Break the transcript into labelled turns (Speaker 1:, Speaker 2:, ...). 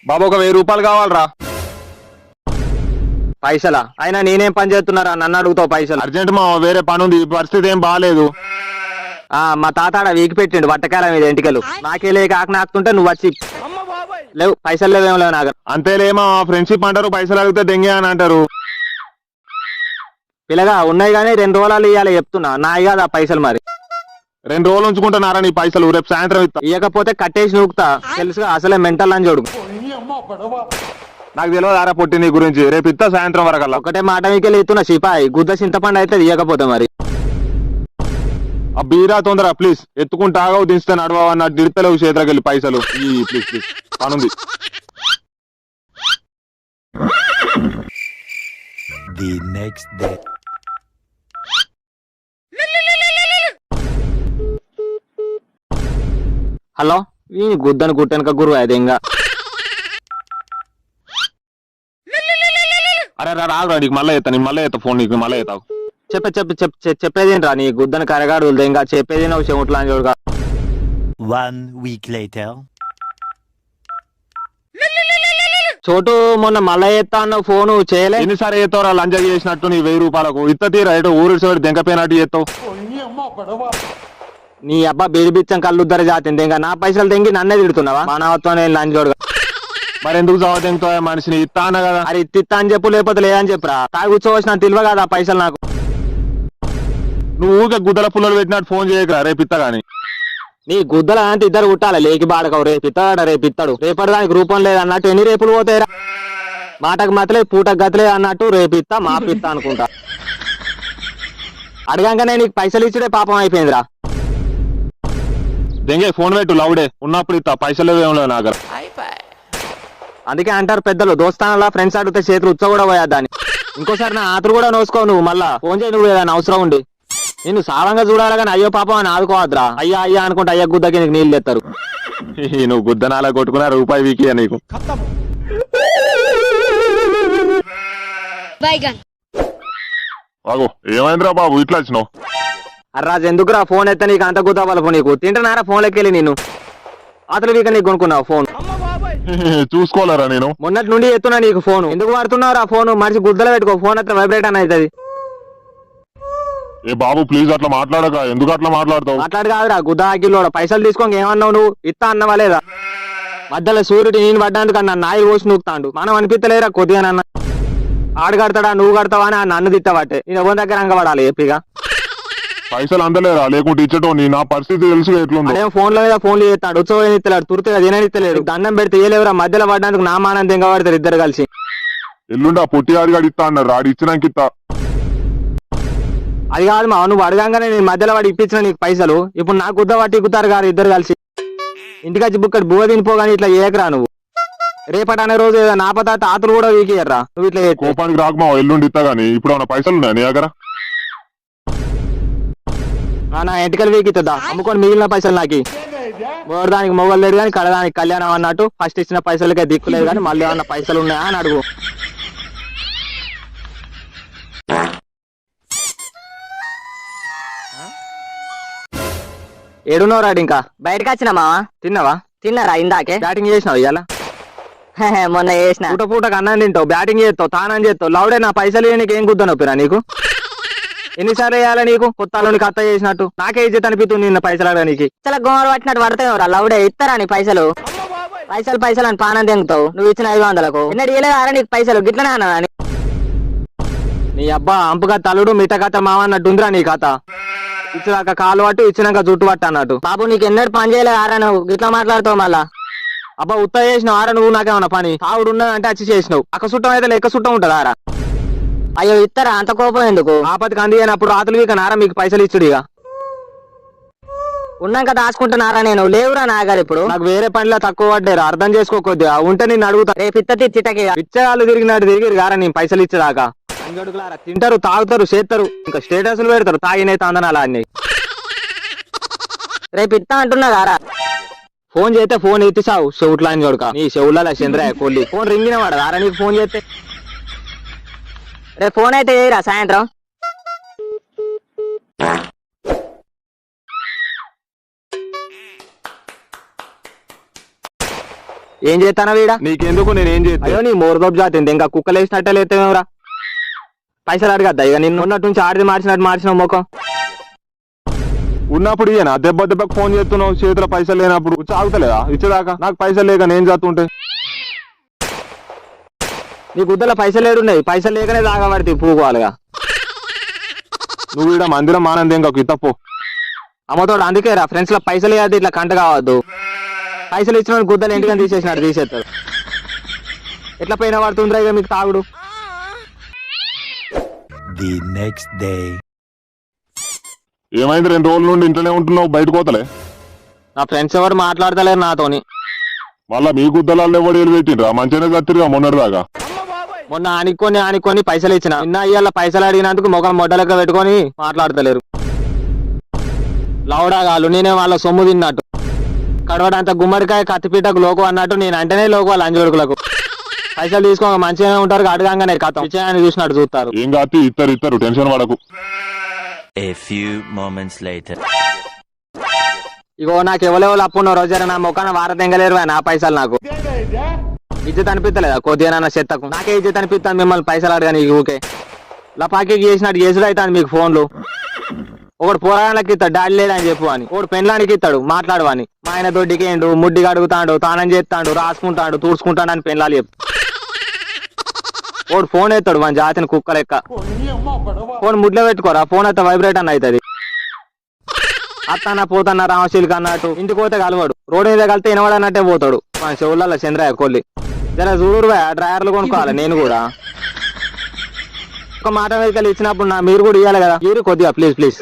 Speaker 1: బాబు ఒక 1000 రూపాయలు కావాలరా.
Speaker 2: పైసలా? అయినా నేనేం పని చేస్తున్నారా నన్ను అడుగుతావు పైసలు?
Speaker 1: అర్జెంట్ మా వేరే పని ఉంది, పరిస్థితి ఏం బాగాలేదు.
Speaker 2: మా తాతాడ వీకి పెట్టిండు బట్టకాల మీద ఎంటికలు. నాకే లేక ఆకు నాకుతుంటే నువ్వు వచ్చి లేవు, పైసలు లేవేం లేవు నాకు.
Speaker 1: అంతేలేమా, ఫ్రెండ్షిప్ అంటారు, పైసలు అడిగితే దెంగే అని అంటారు.
Speaker 2: పిల్లగా ఉన్నాయి కానీ 2 రోజులు ఇవ్వాలి చెప్తున్నా, నాయి కాదు ఆ పైసలు. మరి
Speaker 1: 2 రోజులు ఉంచుకుంటున్నారా నీ పైసలు? రేపు సాయంత్రం ఇస్తా.
Speaker 2: ఇవ్వకపోతే కట్టేసి నూకుతా, తెలుసుగా అసలే మెంటల్ అని చూడు.
Speaker 1: నాకు తెలియదు ఆరా పొట్టి నీ గురించి, రేపు ఇస్తా సాయంత్రం వరకల్లా.
Speaker 2: ఒకటే మాట మీకెళ్ళి ఇస్తున్నా సిపాయి, గుద్ద చింతపండు అయితే ఇవ్వకపోతే మరి.
Speaker 1: ఆ బీరా తొందర ప్లీజ్, ఎత్తుకుంటా ఆగవు దించుతా నడవా అన్నట్టు దిడతలేవు చేతికి వెళ్ళి పైసలు. ప్లీజ్ ప్లీజ్ పనుంది.
Speaker 3: The next day.
Speaker 2: హలో, ఈ గుద్దను గుట్టెనక గురువు అది ఇంకా.
Speaker 1: అరే రాదురా, నీకు మళ్ళీ ఎత్తా, నీకు మళ్ళీ ఎత్తా ఫోన్, నీకు మళ్ళీ ఎత్తావు.
Speaker 2: చెప్పేది రా, నీ గుద్దను కరగాడు ఇంకా చెప్పేది నువ్వు చెవుట్లా అని చూడగా.
Speaker 3: 1 week later.
Speaker 2: చోటు మొన్న మళ్ళా ఎత్తా అన్న ఫోన్ చేయలే.
Speaker 1: ఎన్నిసార్లు ఎత్తావురా లంజ చేసినట్టు నీ 1000 రూపాయలకు? ఇత్త తీరా ఎటో ఊరి సైడ్ దెంకపోయినట్టు ఎత్తావు.
Speaker 2: నీ అబ్బా బీడిబిచ్చం కళ్ళుద్దర జాతింది ఇంకా నా పైసలు తెంగి నన్నే తిడుతున్నావా? మానవత్వం లంజోడుగా.
Speaker 1: మరి ఎందుకు చావ దెంగుతావా మనిషిని? ఇత్తా అన్న కదా.
Speaker 2: అది ఇత్తా అని చెప్పు, లేకపోతే లేదని చెప్పురా. తాగి కూర్చోవచ్చు, నాకు తెలివ కదా పైసలు నాకు.
Speaker 1: నువ్వు ఊరికే గుద్దల పుల్లలు పెట్టినట్టు ఫోన్ చేయకరా, రేపు ఇత్తా గాని.
Speaker 2: నీ గుద్దల అంటే ఇద్దరు కుట్టాలి, లేకి బాడకవు. రేపిత్తాడు రేపటి దానికి రూపం లేదన్నట్టు ఎన్ని రేపులు పోతాయిరా? మాటకు మతలే పూటకు గతలే అన్నట్టు రేపిత్తా మాపిత్తా అనుకుంటా. అడగంగానే నీకు పైసలు ఇచ్చుడే పాపం అయిపోయిందిరా.
Speaker 1: దెంగే ఫోన్ పెట్టు లౌడే, ఉన్నప్పుడు ఇస్తా, పైసలు ఏం లేవు నా దగ్గర.
Speaker 2: అందుకే అంటారు పెద్దలు, దోస్తానలా ఫ్రెండ్స్ అడిగితే చేతులు ఉచ్చ కూడా పోయా దాన్ని. ఇంకోసారి నా ఆతులు కూడా నోసుకో నువ్వు, మళ్ళా ఫోన్ చేయి నువ్వు ఏదైనా అవసరం ఉండి. నిన్ను సావంగా చూడాలి కానీ అయ్యో పాపం అని ఆదుకోవద్దురా. అయ్యా అనుకుంటే అయ్యా గుద్దకి నీకు నీళ్ళు ఎత్తారు.
Speaker 1: నువ్వు గుద్దనాలా కొట్టుకున్నా రూపాయి వీకియా నీకు. ఏమైందిరా బాబు ఇట్లా వచ్చినావు?
Speaker 2: అర్రాజు ఎందుకురా ఫోన్ ఎత్తా, నీకు అంత గుద్దా వాళ్ళ నీకు తింటున్నారా ఫోన్ లెక్కెళ్ళి నేను అతలు వీక నీకు కొనుక్కున్నావు ఫోన్.
Speaker 1: చూసుకోలేరా నేను?
Speaker 2: మొన్నటి నుండి ఎత్తున్నా నీకు ఫోన్, ఎందుకు వాడుతున్నావురా ఫోన్? మనిషి గుద్దలో పెట్టుకో, ఫోన్ అట్లా వైబ్రేట్ అని అవుతుంది.
Speaker 1: ఏ బాబు ప్లీజ్ అట్లా మాట్లాడక, ఎందుకు అట్లా మాట్లాడతావు?
Speaker 2: మాట్లాడు కాదురా గుద్దా అగ్గిలోడ. పైసలు తీసుకోక ఏమన్నావు నువ్వు? ఇత్తా అన్నవా లేదా? మధ్యలో సూర్యుడు నేను పడ్డానికి అన్న నాయి పోసి నూకుతాండు. మనం అనిపిస్తలేరా కొద్దిగా నన్న? ఆడు కడతాడా నువ్వు కడతావా అని నన్ను తిట్టబట్టే నేను ఎవరి దగ్గర అంగపడాలి ఎప్పిగా.
Speaker 1: పైసలు అందలేరా? లేకుంటే ఇచ్చటో నా పరిస్థితి తెలుసు ఎట్లుంది.
Speaker 2: అదే ఫోన్ల మీద ఫోన్లు చేస్తాడు, ఉత్సవం ఇస్తలేడు, తుర్తిగా తిననిస్తలేడు. దండం పెడితే ఏలేవురా, మధ్యలో పడ్డానికి నా మానం తెంగబడతారు ఇద్దరు కలిసి.
Speaker 1: ఎల్లుండా పొట్టి ఆడిగాడు ఇస్తా అన్నారు, ఆడి ఇచ్చినాక ఇస్తా.
Speaker 2: అది కాదు మా, నువ్వు అడగానే నేను మధ్యలో వాడు ఇప్పించిన నీకు పైసలు. ఇప్పుడు నాకు గుద్ద వాటి ఎక్కుతారు కాదు ఇద్దరు కలిసి. ఇంటికొచ్చి బుక్కడి బువ్వ తినిపోగాని ఇట్లా ఏకరా నువ్వు. రేపటి అనే రోజు ఏదైనా ఆపద తాతలు కూడా వీకేయర్రా నువ్వు ఇట్లా.
Speaker 1: కోపానికి రాకమా, ఎల్లుండి ఇస్తా గానీ. ఇప్పుడు ఏమైనా పైసలు ఉన్నాయా నీ దగ్గర?
Speaker 2: నా ఎంటికలు వీకితుందా అమ్ముకొని మిగిలిన పైసలు నాకు. దానికి మొగలు లేడు కానీ కడదానికి కళ్యాణం అన్నట్టు ఫస్ట్ ఇచ్చిన పైసలకే దిక్కులేదు కానీ మళ్ళీ ఏమన్నా పైసలు ఉన్నాయా అని అడుగు. ఏడున్నావు రాడు? ఇంకా
Speaker 4: బయటకు వచ్చిన మావా.
Speaker 2: తిన్నావా?
Speaker 4: తిన్నారా ఇందాకే?
Speaker 2: బ్యాటింగ్ చేసినావు ఇవాళ?
Speaker 4: మొన్న చేసిన.
Speaker 2: పూటకు అన్నం తింటావు, బ్యాటింగ్ చేస్తావు, తానం చేస్తావు. లౌడే నా పైసలు నీకు ఏం గుద్ద నొప్పిరా నీకు? ఎన్నిసార్లు వేయాలి నీకు? కొత్త కత్త చేసినట్టు నాకే ఇజ్జత్ అనిపిస్తుంది నిన్న పైసలు అడగడానికి.
Speaker 4: చాలా గోమలు పట్టినట్టు పడతావు లౌడే. ఇస్తారా నీ పైసలు? పైసలు అని పానం తెంగుతావు. నువ్వు ఇచ్చిన 500కు ఎన్నడు ఇవ్వలేదారా నీకు పైసలు? గిట్లనే అన్నా
Speaker 2: నీ అబ్బా అంపుగా తలుడు మిట్ట కథ మావన్నట్టు ఉందిరా నీ కథ. ఇచ్చినాక కాలు పట్టు, ఇచ్చినాక జుట్టు పట్టు అన్నట్టు.
Speaker 4: బాబు నీకు ఎన్నడు పని చేయలేదు ఆరా, నువ్వు గిట్లా మాట్లాడుతావు మళ్ళా.
Speaker 2: అబ్బా ఉత్త చేసినావు ఆరా నువ్వు, నాకేమన్నా పని? తావుడు ఉన్నదంటే వచ్చి చేసినావు. అక్క చుట్టం అయితే లెక్క చుట్టం ఉంటదా ఆరా?
Speaker 4: అయ్యో ఇస్తారా అంత కోపం ఎందుకు?
Speaker 2: ఆపతికి అంది అయినప్పుడు ఆతులు వీక నారా మీకు పైసలు ఇచ్చుడు. ఇక
Speaker 4: ఉన్నాక దాచుకుంటున్నారా? నేను లేవురా నాగారు ఇప్పుడు.
Speaker 2: నాకు వేరే పనిలో తక్కువ పడ్డారు, అర్థం చేసుకోకొద్దిగా. ఉంటే నేను అడుగుతా.
Speaker 4: రేపు చిట్టకి
Speaker 2: ఇచ్చేవాళ్ళు తిరిగిరు గారా నేను పైసలు ఇచ్చేదాకా. అంగడుగులారా తింటారు, తాగుతారు, చేస్తారు, ఇంకా స్టేటస్లు పెడతారు తాగినైతే అందనాలా అన్ని.
Speaker 4: రేపు ఇస్తా అంటున్నా గారా.
Speaker 2: ఫోన్ చేస్తే ఫోన్ ఎత్తిసావు చెవుట్లా అని చూడక. నీ చెవుల చంద్రయ్య కొల్లి ఫోన్ రింగిన వాడు గారా నీకు ఫోన్ చేస్తే.
Speaker 4: రేపు ఫోన్ అయితే చేయరా సాయంత్రం?
Speaker 2: ఏం చేస్తానా వీడా?
Speaker 1: నీకెందుకు, నేనేం చేస్తా?
Speaker 2: అయ్యో నీ మోరదోపు జాతింది, ఇంకా కుక్కలు వేసినట్టే లేతేమేవరా? పైసలు అడగద్దా ఇక? నిన్ను ఉన్నట్టు నుంచి ఆడిది మార్చినట్టు మార్చిన ముఖం.
Speaker 1: ఉన్నప్పుడు ఇయ్యనా? దెబ్బ దెబ్బకు ఫోన్ చేస్తున్నావు, చేతిలో పైసలు లేనప్పుడు చాగుతలేదా ఇచ్చేదాకా? నాకు పైసలు లేక నేను చేస్తుంటే
Speaker 2: నీ గుద్దల పైసలు ఏడున్నాయి? పైసలు లేకనే తాగబడితే పూకోవాలిగా.
Speaker 1: నువ్వు ఈడ మందిరం ఆనందం కాకు ఇతపో.
Speaker 2: అమ్మతోడు అందుకే రా, ఫ్రెండ్స్ లో పైసలు ఇవ్వద్దు, ఇట్లా కంట కావద్దు. పైసలు ఇచ్చిన గుద్దలు ఇంటికని తీసేసినాడు, తీసేస్తాడు. ఎట్లా పైన పడుతుందిరా ఇక మీకు తాగుడు?
Speaker 3: The next day.
Speaker 1: ఏమైంది? 2 రోజుల నుండి ఇంట్లోనే ఉంటున్నావు, బయటకు పోతలే?
Speaker 2: నా ఫ్రెండ్స్ ఎవరు మాట్లాడతలేరు నాతోని.
Speaker 1: మళ్ళా మీ గుద్దలాల్లో ఎవడు ఏలు పెట్టిండ్రా? మంచిగానే కత్తిరిగా మొన్నటిదాకా.
Speaker 2: మొన్న ఆనుకొని పైసలు ఇచ్చిన, నిన్న ఇయ్యాల పైసలు అడిగినందుకు మొగం మొడ్డలెక్క పెట్టుకొని మాట్లాడతలేరు. లౌడాగాలు నేనే వాళ్ళ సొమ్ము తిన్నట్టు. కడవడంత గుమ్మడికాయ కత్తిపీటకు లోకు అన్నట్టు నేను అంటేనే లోకు వాళ్ళ అంజోడుకులకు. పైసలు తీసుకోక మంచిగానే ఉంటారు, అడగంగానే కథ విషయాన్ని చూసినట్టు చూస్తారు.
Speaker 1: ఏం కాతి ఇస్తారు టెన్షన్ పడకు.
Speaker 3: A few moments later.
Speaker 2: ఇగో నాకు ఎవరెవరు అప్పున్న రోజారా నా మొక్కన వారదెంగలేరు నా పైసలు. నాకు ఇజ్జత్ అనిపిస్తలేదా కొద్దిగా చెత్తకు? నాకే ఇజ్జత్ అనిపిస్తాను మిమ్మల్ని పైసలు అడగా. నీకు ఊకే లపాకి చేసినట్టు చేసుడు అవుతాను మీకు ఫోన్లు. ఒకడు పోరాళ్ళకి ఇస్తాడు డాడీ లేడని చెప్పు అని, ఒకడు పెండ్లానికి ఇస్తాడు మాట్లాడు అని. మా ఆయన దొడ్డికేండు, ముడ్డిగా అడుగుతాడు, తానం చేస్తాడు, రాసుకుంటాడు, తూడ్చుకుంటాడు అని పెండ్లాలు చెప్పు. ఒకడు ఫోన్ ఎత్తాడు మన జాతిని కుక్క లెక్క. ఫోన్ ముడ్లో పెట్టుకోరా, ఫోన్ అయితే వైబ్రేట్ అని అవుతుంది. అత్తన్న పోతన్న రామశీలికి అన్నట్టు ఇంటికి పోతే కలవాడు, రోడ్డు మీద కలితే వినవాడన్నట్టే పోతాడు. మన చెవులలో చంద్రయ్య కొల్లి. జర చూడు డ్రైవర్లు కొనుక్కోవాలి. నేను కూడా ఒక మాట మీద ఇచ్చినప్పుడు మీరు కూడా ఇవ్వాలి కదా. మీరు కొద్దిగా ప్లీజ్.